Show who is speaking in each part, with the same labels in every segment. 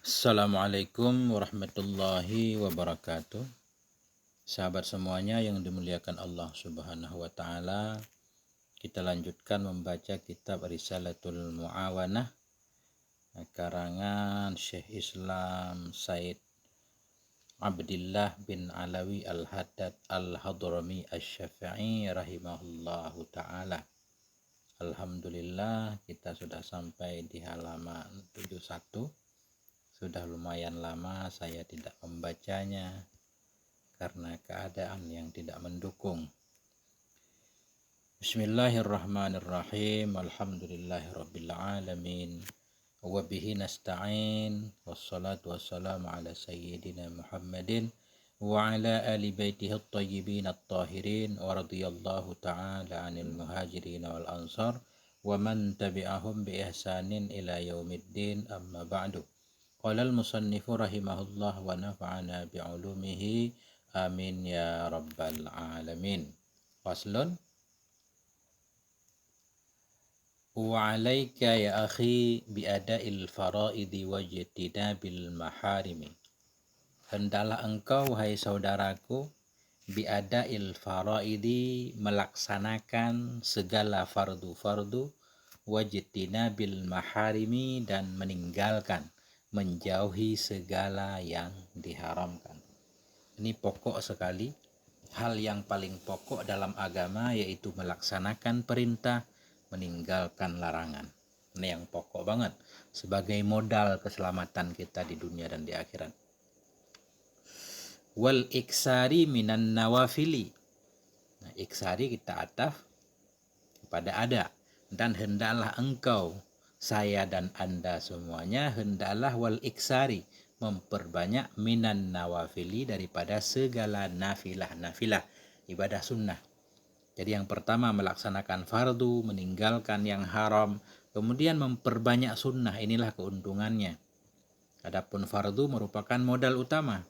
Speaker 1: Assalamualaikum warahmatullahi wabarakatuh. Sahabat semuanya yang dimuliakan Allah Subhanahu wa taala, kita lanjutkan membaca kitab Risalatul Muawanah karangan Syekh Islam Said Abdillah bin Alawi Al-Haddad Al-Hadrami Asy-Syafi'i rahimahullahu taala. Alhamdulillah kita sudah sampai di halaman 71. Sudah lumayan lama saya tidak membacanya karena keadaan yang tidak mendukung. Bismillahirrahmanirrahim. Alhamdulillahirabbil alamin. Wa bihi nasta'in. Wassalatu wassalamu ala sayyidina Muhammadin wa ala ali baitihi at-tayyibin at-tahirin wa radhiyallahu ta'ala 'anil muhajirin wal ansar wa man tabi'ahum bi ihsanin ila yaumiddin, amma ba'du. Qala al-musannifu rahimahullah wa nafa'ana bi'ulumihi amin ya rabbal alamin. Faslun. Wa 'alaika ya akhi bi ada'il fara'idi wa ijtinabil maharimi. Hendaklah engkau wahai saudaraku bi ada'il fara'idi melaksanakan segala fardu-fardu wa ijtinabil maharimi dan menjauhi segala yang diharamkan. Ini pokok sekali, hal yang paling pokok dalam agama yaitu melaksanakan perintah, meninggalkan larangan. Ini yang pokok banget sebagai modal keselamatan kita di dunia dan di akhirat. Wal iksari minan nawafili. Nah, iksari kita ataf kepada ada, dan hendaklah engkau, saya dan anda semuanya, hendaklah wal iksari memperbanyak minan nawafili daripada segala nafilah ibadah sunnah. Jadi yang pertama melaksanakan fardu, meninggalkan yang haram, kemudian memperbanyak sunnah. Inilah keuntungannya. Adapun fardu merupakan modal utama.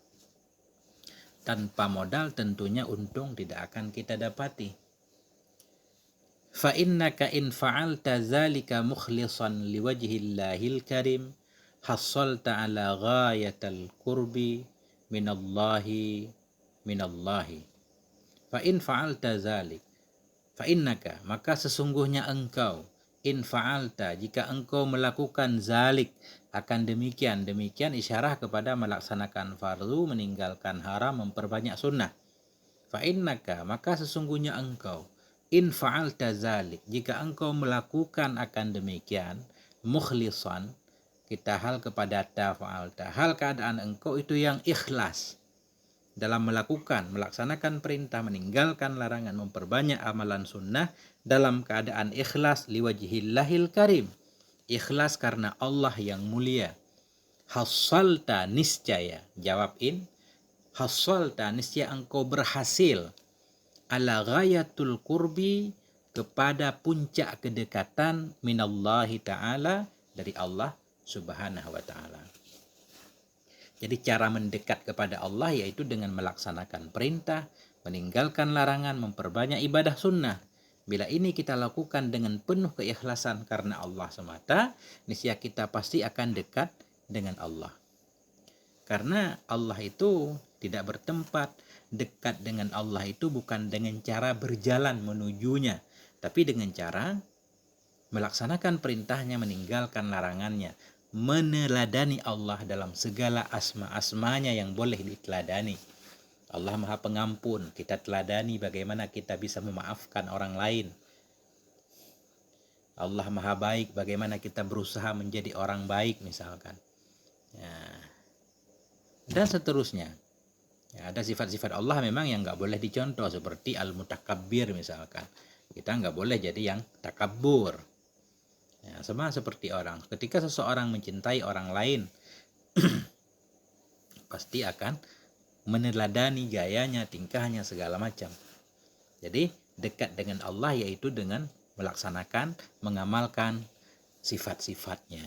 Speaker 1: Tanpa modal tentunya untung tidak akan kita dapati. Fa innaka in fa'alta zalika mukhlishan liwajhillahil karim hassalta ala ghayatal qurbi minallahi. Fa in fa'alta zalik, fa innaka, maka sesungguhnya engkau, in fa'alta, jika engkau melakukan zalik, akan demikian isyarah kepada melaksanakan fardu, meninggalkan haram, memperbanyak sunnah. Fa innaka, maka sesungguhnya engkau, in fa'alta zalik, jika engkau melakukan akan demikian, mukhlisan, kita hal kepada tafa'alta, hal keadaan engkau itu yang ikhlas dalam melaksanakan perintah, meninggalkan larangan, memperbanyak amalan sunnah dalam keadaan ikhlas liwajhillahil karim, ikhlas karena Allah yang mulia. Hassalta, niscaya, jawab in, hassalta, niscaya engkau berhasil, ala ghayatul qurbi, kepada puncak kedekatan, minallahi ta'ala, dari Allah subhanahu wa ta'ala. Jadi cara mendekat kepada Allah yaitu dengan melaksanakan perintah, meninggalkan larangan, memperbanyak ibadah sunnah. Bila ini kita lakukan dengan penuh keikhlasan karena Allah semata, niscaya kita pasti akan dekat dengan Allah. Karena Allah itu tidak bertempat. Dekat dengan Allah itu bukan dengan cara berjalan menujunya, tapi dengan cara melaksanakan perintahnya, meninggalkan larangannya, meneladani Allah dalam segala asma-asmanya yang boleh diteladani. Allah Maha Pengampun, kita teladani bagaimana kita bisa memaafkan orang lain. Allah Maha Baik, bagaimana kita berusaha menjadi orang baik misalkan. Ya. Dan seterusnya. Ya, ada sifat-sifat Allah memang yang nggak boleh dicontoh, seperti al-mutakabbir misalkan. Kita nggak boleh jadi yang takabur. Ya, sama seperti orang. Ketika seseorang mencintai orang lain, pasti akan meneladani gayanya, tingkahnya, segala macam. Jadi dekat dengan Allah yaitu dengan melaksanakan, mengamalkan sifat-sifatnya.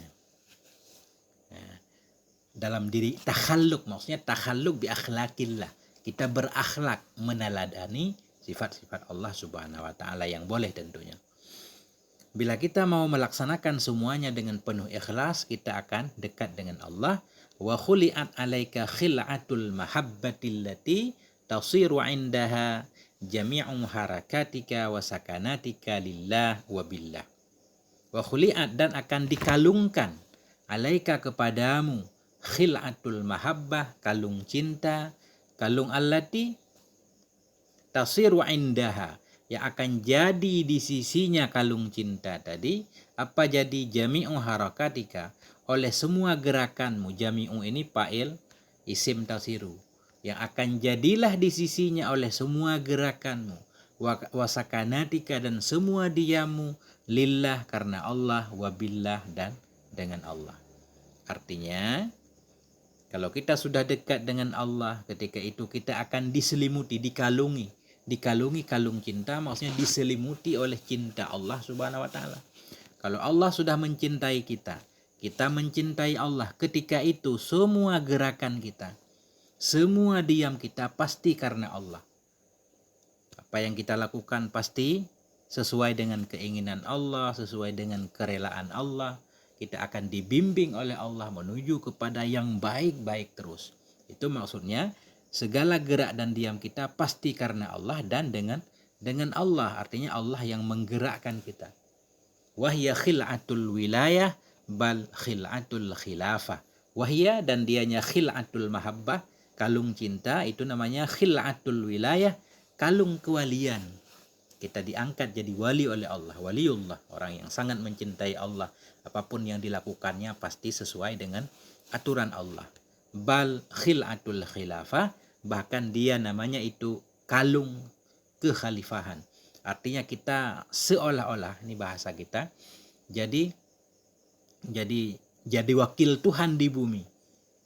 Speaker 1: Ya. Dalam diri takhalluk, maksudnya takhalluk bi akhlaqillah. Kita berakhlak meneladani sifat-sifat Allah subhanahu wa ta'ala yang boleh tentunya. Bila kita mau melaksanakan semuanya dengan penuh ikhlas, kita akan dekat dengan Allah. Wa khuli'at alaika khil'atul mahabbatil lati tasiru indaha jami'u harakatika wa sakanatika lillah wa billah. Wa khuli'at, dan akan dikalungkan alaika kepadamu khil'atul mahabbah, kalung cinta, kalung allati tasiru indaha, yang akan jadi di sisinya kalung cinta tadi, apa jadi jami'u harakatika, oleh semua gerakanmu. Jami'u ini fa'il isim tasiru, yang akan jadilah di sisinya oleh semua gerakanmu, wasakanatika, dan semua diammu, lillah, karena Allah, wabillah, dan dengan Allah. Artinya kalau kita sudah dekat dengan Allah, ketika itu kita akan diselimuti, dikalungi kalung cinta, maksudnya diselimuti oleh cinta Allah Subhanahu wa taala. Kalau Allah sudah mencintai kita, kita mencintai Allah, ketika itu semua gerakan kita, semua diam kita pasti karena Allah. Apa yang kita lakukan pasti sesuai dengan keinginan Allah, sesuai dengan kerelaan Allah. Kita akan dibimbing oleh Allah menuju kepada yang baik-baik terus. Itu maksudnya segala gerak dan diam kita pasti karena Allah dan dengan Allah. Artinya Allah yang menggerakkan kita. Wahya khil'atul wilayah bal khil'atul khilafah. Wahya, dan dianya khil'atul mahabbah, kalung cinta, itu namanya khil'atul wilayah, kalung kewalian. Kita diangkat jadi wali oleh Allah, waliullah, orang yang sangat mencintai Allah. Apapun yang dilakukannya pasti sesuai dengan aturan Allah. Bal khil'atul khilafah, bahkan dia namanya itu kalung kekhalifahan. Artinya kita seolah-olah, ini bahasa kita, jadi wakil Tuhan di bumi.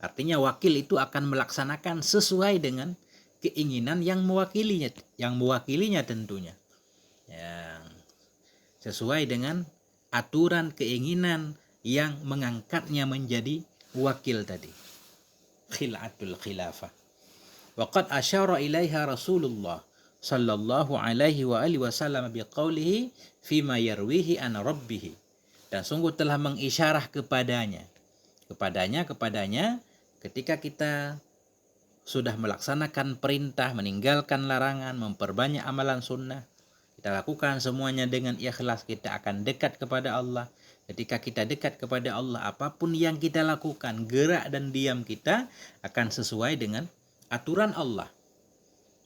Speaker 1: Artinya wakil itu akan melaksanakan sesuai dengan keinginan yang mewakilinya tentunya. Yang sesuai dengan aturan keinginan yang mengangkatnya menjadi wakil tadi. Khil'atul khilafah. Waqad asyara ilaiha Rasulullah sallallahu alaihi wa alihi wasallam biqaulihi fima yarwihi an rabbih. Dan sungguh telah mengisyarah kepadanya ketika kita sudah melaksanakan perintah, meninggalkan larangan, memperbanyak amalan sunnah, kita lakukan semuanya dengan ikhlas, kita akan dekat kepada Allah. Ketika kita dekat kepada Allah, apapun yang kita lakukan, gerak dan diam kita akan sesuai dengan aturan Allah.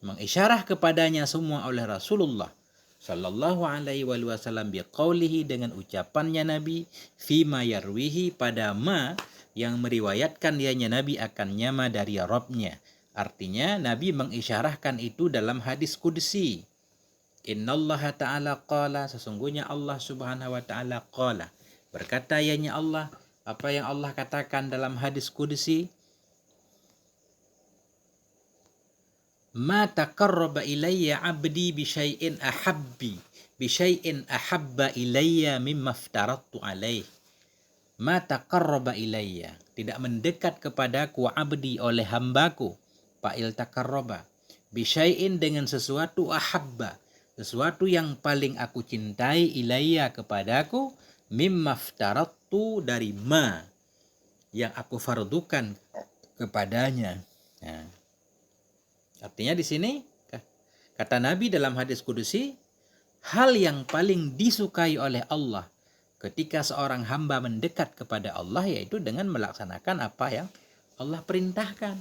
Speaker 1: Mengisyarah kepadanya semua oleh Rasulullah sallallahu alaihi wasallam biqaulihi, dengan ucapannya Nabi, fima yarwihi, pada ma yang meriwayatkan dianya Nabi akan nyama dari Rabbnya. Artinya Nabi mengisyarahkan itu dalam hadis qudsi. Innallaha ta'ala qala, sesungguhnya Allah Subhanahu wa ta'ala qala, berkata ianya Allah. Apa yang Allah katakan dalam hadis qudsi? Ma taqarraba ilayya 'abdi bi syai'in ahabba ilayya mimma aftaradtu alaih. Ma taqarraba ilayya, tidak mendekat kepadaku, 'abdi, oleh hambaku, fa'il taqarraba, bi syai'in, dengan sesuatu, ahabba, sesuatu yang paling aku cintai, ilayya, kepadaku, mimma aftaradtu, dari ma yang aku fardukan kepadanya. Nah, artinya di sini kata Nabi dalam hadis kudusi, hal yang paling disukai oleh Allah ketika seorang hamba mendekat kepada Allah yaitu dengan melaksanakan apa yang Allah perintahkan.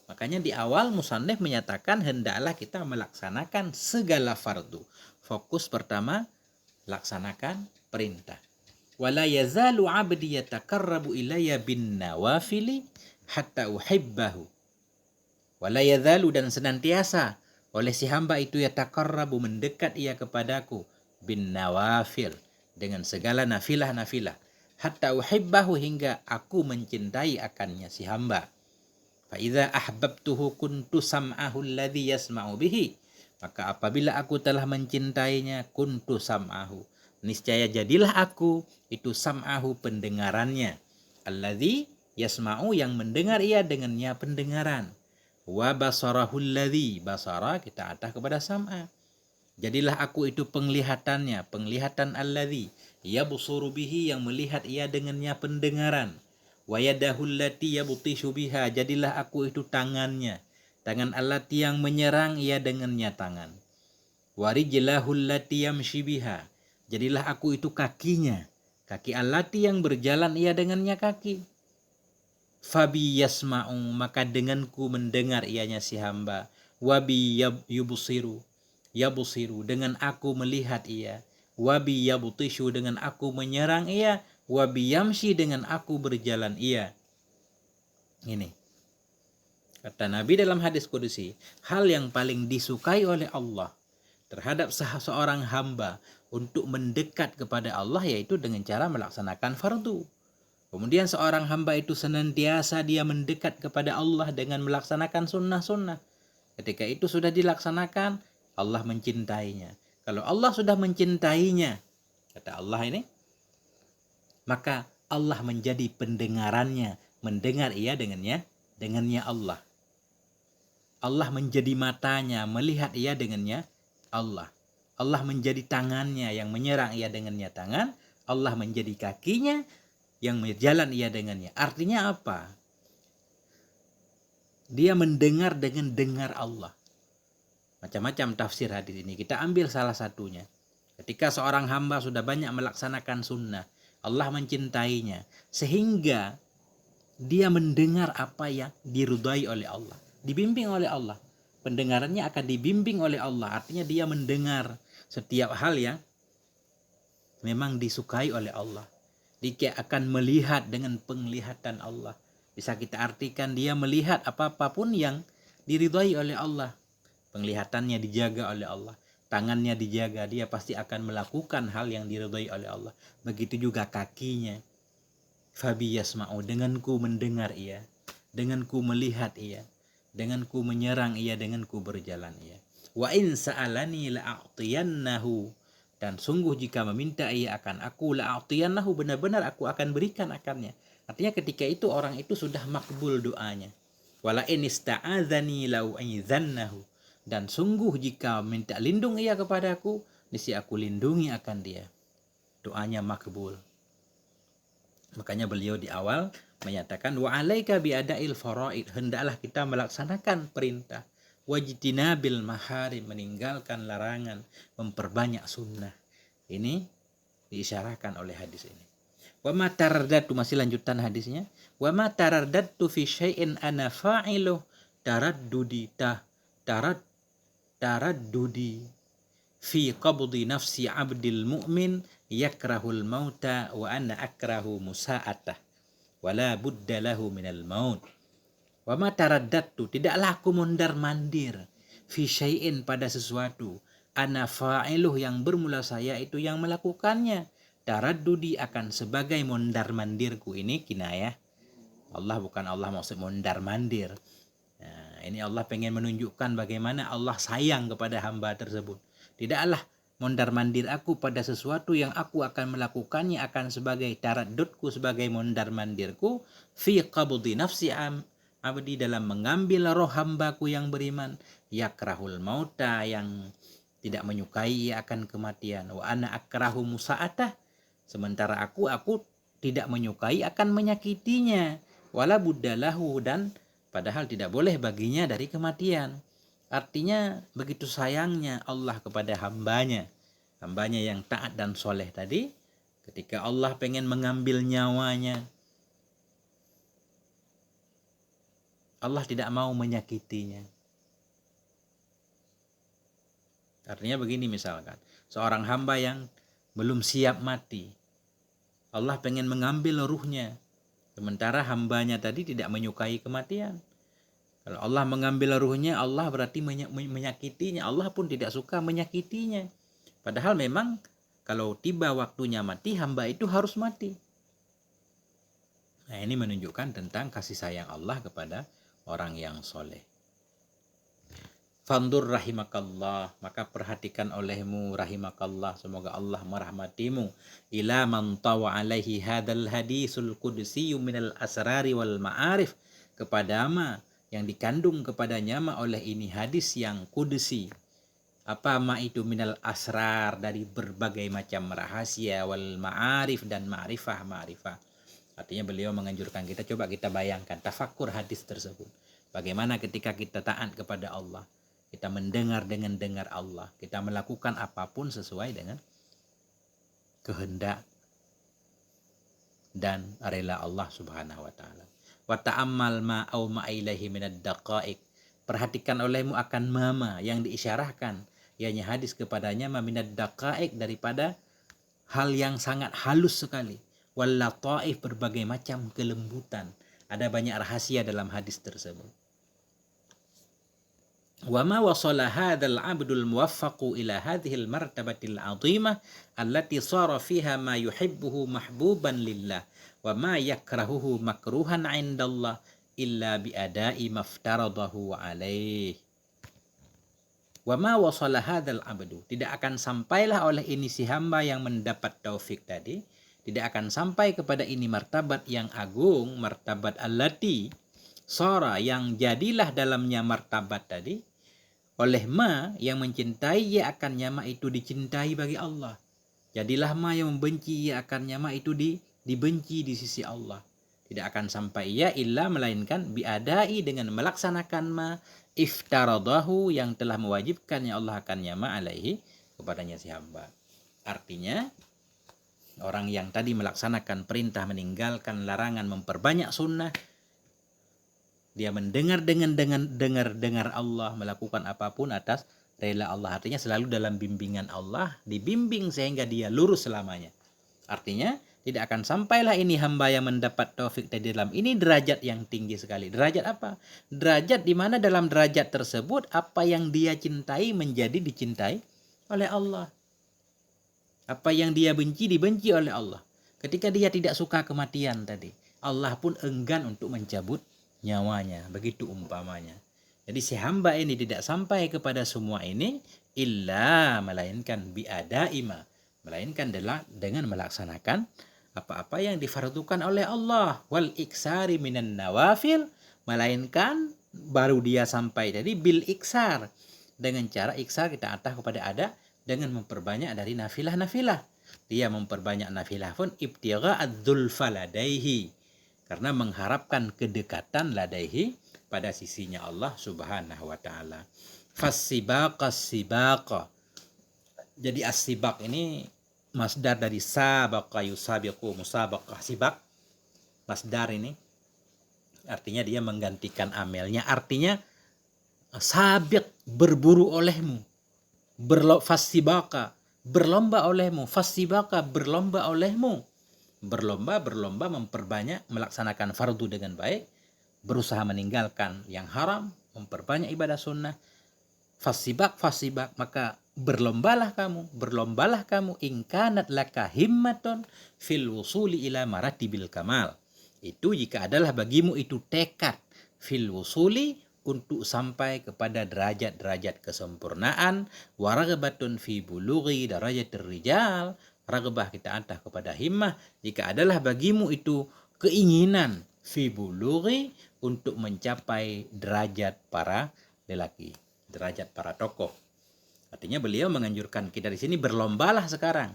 Speaker 1: Makanya di awal musannif menyatakan hendaklah kita melaksanakan segala fardu. Fokus pertama, laksanakan perintah. Wala yazalu 'abdi yataqarrabu ilayya bin nawafili hatta uhibbahu. Wala yazalu, dan senantiasa oleh si hamba itu yataqarrabu, mendekat ia kepadaku, bin nawafil, dengan segala nafilah-nafilah, hatta uhibbahu, hingga aku mencintai akannya si hamba. Fa idza ahbabtuhu kuntu sam'ahu alladhi yasma'u bihi, maka apabila aku telah mencintainya, kuntu sam'ahu, niscaya jadilah aku itu sam'ahu, pendengarannya, alladhi yasma'u, yang mendengar ia dengannya pendengaran, wa basarahu alladhi, basara kita atah kepada sam'a, Jadilah aku itu penglihatannya, penglihatan alladzi yabsuru bihi, yang melihat ia dengannya pendengaran. Wa yadahul lati yabtishu biha, jadilah aku itu tangannya, tangan allati yang menyerang ia dengannya tangan. Wa rijlahul lati yamshi biha, jadilah aku itu kakinya, kaki allati yang berjalan ia dengannya kaki. Fabi yasma'u, maka denganku mendengar ianya si hamba. Wabi yubsiru, dengan aku melihat ia. Wabi yabutishu, dengan aku menyerang ia. Wabi yamshi, dengan aku berjalan ia. Ini kata Nabi dalam hadis kudusi, hal yang paling disukai oleh Allah terhadap seorang hamba untuk mendekat kepada Allah yaitu dengan cara melaksanakan fardu. Kemudian seorang hamba itu senantiasa dia mendekat kepada Allah dengan melaksanakan sunnah-sunnah. Ketika itu sudah dilaksanakan, Allah mencintainya. Kalau Allah sudah mencintainya, kata Allah ini, maka Allah menjadi pendengarannya, mendengar ia dengannya Allah. Allah menjadi matanya, melihat ia dengannya Allah. Allah menjadi tangannya yang menyerang ia dengannya tangan. Allah menjadi kakinya yang berjalan ia dengannya. Artinya apa? Dia mendengar dengan dengar Allah. Macam-macam tafsir hadis ini. Kita ambil salah satunya. Ketika seorang hamba sudah banyak melaksanakan sunnah, Allah mencintainya sehingga dia mendengar apa yang diridai oleh Allah, dibimbing oleh Allah. Pendengarannya akan dibimbing oleh Allah. Artinya dia mendengar setiap hal yang memang disukai oleh Allah. Dia akan melihat dengan penglihatan Allah. Bisa kita artikan dia melihat apapun yang diridhai oleh Allah. Penglihatannya dijaga oleh Allah. Tangannya dijaga, dia pasti akan melakukan hal yang diridhai oleh Allah. Begitu juga kakinya. Fabi yasma'u, denganku mendengar ia, denganku melihat ia, denganku menyerang ia, denganku berjalan ia. Wa in sa'alani la'a'tiyannahu, dan sungguh jika meminta ia akan aku, la'a'tiyannahu, benar-benar aku akan berikan akannya. Artinya ketika itu orang itu sudah makbul doanya. Wala in ista'adzani la'u'izannahu, dan sungguh jika minta lindung ia kepadaku, niscaya aku lindungi akan dia. Doanya makbul. Makanya beliau di awal menyatakan wa alaika biada'il faraid, hendaklah kita melaksanakan perintah. Wajtinabil maharim, meninggalkan larangan, memperbanyak sunnah. Ini diisyarahkan oleh hadis ini. Wa ma taraddatu, masih lanjutan hadisnya. Wa ma taraddatu fi syai'in ana fa'iluh taraddudi fi qabdi nafsi abdil mu'min yakrahul mauta wa ana akrahu musa'atah wala budda lahu minal maut. Wa ma taraddatu, tidaklah aku mondar-mandir fi syai'in, pada sesuatu, ana fa'iluh, yang bermula saya itu yang melakukannya, taraddudi, akan sebagai mondar-mandirku. Ini kinayah Allah, bukan Allah maksud mondar-mandir. Nah, ini Allah pengen menunjukkan bagaimana Allah sayang kepada hamba tersebut. Tidaklah mondar-mandir aku pada sesuatu yang aku akan melakukannya akan sebagai taraddudku, sebagai mondar-mandirku fi qabdi nafsi abdi, dalam mengambil roh hambaku yang beriman, yakrahul mauta, yang tidak menyukai akan kematian, wa ana akrahu musa'atah, sementara aku tidak menyukai akan menyakitinya, wala buddalahu, dan padahal tidak boleh baginya dari kematian. Artinya begitu sayangnya Allah kepada hambanya yang taat dan soleh tadi, ketika Allah pengen mengambil nyawanya, Allah tidak mau menyakitinya. Artinya begini, misalkan seorang hamba yang belum siap mati, Allah pengen mengambil ruhnya, sementara hambanya tadi tidak menyukai kematian. Kalau Allah mengambil ruhnya, Allah berarti menyakitinya. Allah pun tidak suka menyakitinya. Padahal memang kalau tiba waktunya mati, hamba itu harus mati. Nah, ini menunjukkan tentang kasih sayang Allah kepada orang yang soleh. Fandur rahimakallah, maka perhatikan olehmu rahimakallah, semoga Allah merahmatimu, ila man tawa alaihi hadal hadisul qudsiyu minal asrari wal ma'arif, kepada ma yang dikandung kepadanya oleh ini hadis yang kudsi, Apa ma itu minal asrar, dari berbagai macam rahasia, wal ma'arif dan ma'rifah. Artinya beliau menganjurkan kita, coba kita bayangkan, tafakkur hadis tersebut. Bagaimana ketika kita taat kepada Allah, kita mendengar dengan dengar Allah, kita melakukan apapun sesuai dengan kehendak dan rela Allah Subhanahu wa taala. Wa ta'ammal ma au ma ilaihi minad daqaiq. Perhatikan olehmu akan mama yang diisyarahkan, ianya hadis kepadanya, ma minad daqaiq, daripada hal yang sangat halus sekali. Wal lataif, berbagai macam kelembutan. Ada banyak rahasia dalam hadis tersebut. Wa ma wasala hadzal 'abdul muwaffaqu ila hadhil martabatil 'azimah allati sara fiha ma yuhibbuhu mahbuban lillah wa ma yakrahuhu makruhan 'indallah illa bi ada'i maftaradahu 'alaih. Wa ma wasala hadzal 'abdu, tidak akan sampailah oleh ini si hamba yang mendapat taufik tadi, tidak akan sampai kepada ini martabat yang agung, martabat allati sara, yang jadilah dalamnya martabat tadi, oleh ma yang mencintai, ia akannya ma itu dicintai bagi Allah. Jadilah ma yang membenci, ia akannya ma itu dibenci di sisi Allah. Tidak akan sampai ia illa, melainkan biadai, dengan melaksanakan ma iftaradahu, yang telah mewajibkannya Allah akannya ma alaihi, kepadanya si hamba. Artinya orang yang tadi melaksanakan perintah, meninggalkan larangan, memperbanyak sunnah, dia mendengar dengan dengar Allah, melakukan apapun atas rela Allah. Artinya selalu dalam bimbingan Allah, dibimbing sehingga dia lurus selamanya. Artinya tidak akan sampailah ini hamba yang mendapat taufik dari dalam ini derajat yang tinggi sekali. Derajat apa? Derajat di mana dalam derajat tersebut apa yang dia cintai menjadi dicintai oleh Allah. Apa yang dia benci dibenci oleh Allah. Ketika dia tidak suka kematian tadi, Allah pun enggan untuk mencabut nyawanya, begitu umpamanya. Jadi si hamba ini tidak sampai kepada semua ini illa, melainkan biadaima, melainkan dengan melaksanakan apa-apa yang difardukan oleh Allah, wal iksari minan nawafil, melainkan baru dia sampai tadi bil iksar, dengan cara iksar kita atah kepada ada, dengan memperbanyak dari nafilah. Dia memperbanyak nafilah pun ibtigha adzulfa ladaihi, karena mengharapkan kedekatan ladaihi, pada sisinya Allah Subhanahu wa taala. Sibaqa. Jadi as-sibaq ini masdar dari sabaqa yusabiqu, musabaqah. Sibaq masdar ini artinya dia menggantikan amelnya, artinya sabiq, berburu olehmu, fasibaqa, berlomba olehmu, fasibaqa, berlomba olehmu. Berlomba memperbanyak melaksanakan fardu dengan baik, berusaha meninggalkan yang haram, memperbanyak ibadah sunnah. Fasibak, maka berlombalah kamu in kanat laka himmatun fil wusuli ila maratibil kamal. Itu jika adalah bagimu itu tekad fil wusuli, untuk sampai kepada derajat-derajat kesempurnaan, waragbatun fi bulughi darajatir rijal, ragbah kita antah kepada himmah, jika adalah bagimu itu keinginan fi bulughi, untuk mencapai derajat para lelaki, derajat para tokoh. Artinya beliau menganjurkan kita di sini berlombalah sekarang,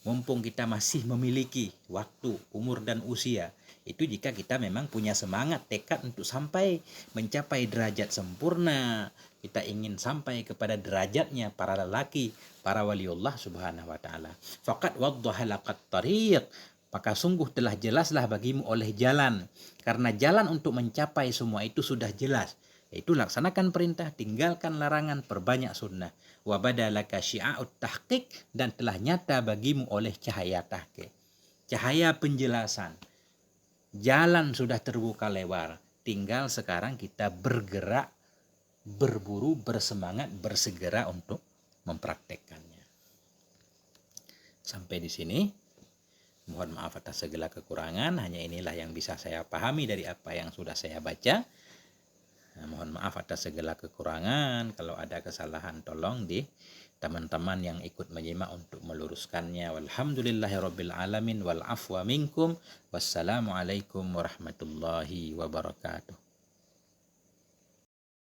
Speaker 1: mumpung kita masih memiliki waktu, umur dan usia. Itu jika kita memang punya semangat, tekad untuk sampai mencapai derajat sempurna. Kita ingin sampai kepada derajatnya para lelaki, para waliullah Subhanahu wa taala. Faqad waddaha laqat tariq, maka sungguh telah jelaslah bagimu oleh jalan. Karena jalan untuk mencapai semua itu sudah jelas, yaitu laksanakan perintah, tinggalkan larangan, perbanyak sunnah. Wa badalaka syi'a'ut tahqiq, dan telah nyata bagimu oleh cahaya tahqiq, cahaya penjelasan. Jalan sudah terbuka lebar, tinggal sekarang kita bergerak, berburu, bersemangat, bersegera untuk mempraktekkannya. Sampai di sini. Mohon maaf atas segala kekurangan, hanya inilah yang bisa saya pahami dari apa yang sudah saya baca. Mohon maaf atas segala kekurangan. Kalau ada kesalahan tolong di teman-teman yang ikut menyimak untuk meluruskannya. Walhamdulillahirabbil alamin wal afwa minkum. Wassalamualaikum warahmatullahi wabarakatuh.